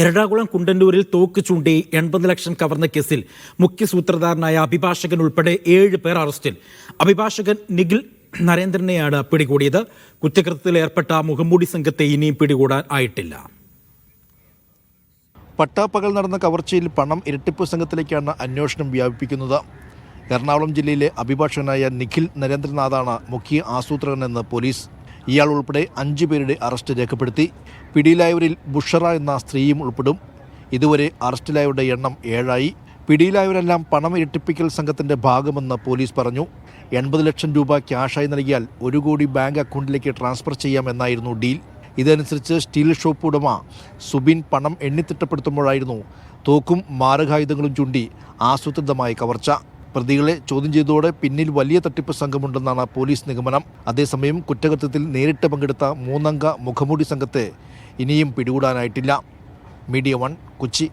എറണാകുളം കുണ്ടന്നൂരിൽ തോക്ക് ചൂണ്ടി 80 ലക്ഷം കവർന്ന കേസിൽ മുഖ്യ സൂത്രധാരനായ അഭിഭാഷകൻ ഉൾപ്പെടെ 7 പേർ അറസ്റ്റിൽ. അഭിഭാഷകൻ നിഖിൽ നരേന്ദ്രനെയാണ് പിടികൂടിയത്. കുറ്റകൃത്യത്തിൽ ഏർപ്പെട്ട മുഖംമൂടി സംഘത്തെ ഇനിയും പിടികൂടാൻ ആയിട്ടില്ല. പട്ടാപ്പകൽ നടന്ന കവർച്ചയിൽ പണം ഇരട്ടിപ്പ് സംഘത്തിലേക്കാണ് അന്വേഷണം വ്യാപിപ്പിക്കുന്നത്. എറണാകുളം ജില്ലയിലെ അഭിഭാഷകനായ നിഖിൽ നരേന്ദ്രനാഥാണ് മുഖ്യ ആസൂത്രകനെന്ന് പോലീസ്. ഇയാൾ ഉൾപ്പെടെ 5 പേരുടെ അറസ്റ്റ് രേഖപ്പെടുത്തി. പിടിയിലായവരിൽ ബുഷറ എന്ന സ്ത്രീയും ഉൾപ്പെടും. ഇതുവരെ അറസ്റ്റിലായവരുടെ എണ്ണം 7ആയി. പിടിയിലായവരെല്ലാം പണം ഇരട്ടിപ്പിക്കൽ സംഘത്തിന്റെ ഭാഗമെന്ന് പോലീസ് പറഞ്ഞു. 80 ലക്ഷം രൂപ ക്യാഷായി നൽകിയാൽ 1 കോടി ബാങ്ക് അക്കൗണ്ടിലേക്ക് ട്രാൻസ്ഫർ ചെയ്യാമെന്നായിരുന്നു ഡീൽ. ഇതനുസരിച്ച് സ്റ്റീൽ ഷോപ്പ് ഉടമ സുബിൻ പണം എണ്ണിത്തിട്ടപ്പെടുത്തുമ്പോഴായിരുന്നു തോക്കും മാരകായുധങ്ങളും ചൂണ്ടി ആസൂത്രിതമായ കവർച്ച. പ്രതികളെ ചോദ്യം ചെയ്തതോടെ പിന്നിൽ വലിയ തട്ടിപ്പ് സംഘമുണ്ടെന്നാണ് പോലീസ് നിഗമനം. അതേസമയം കുറ്റകൃത്യത്തിൽ നേരിട്ട് പങ്കെടുത്ത 3 അംഗ മുഖംമൂടി സംഘത്തെ ഇനിയും പിടികൂടാനായിട്ടില്ല. മീഡിയ 1 കൊച്ചി.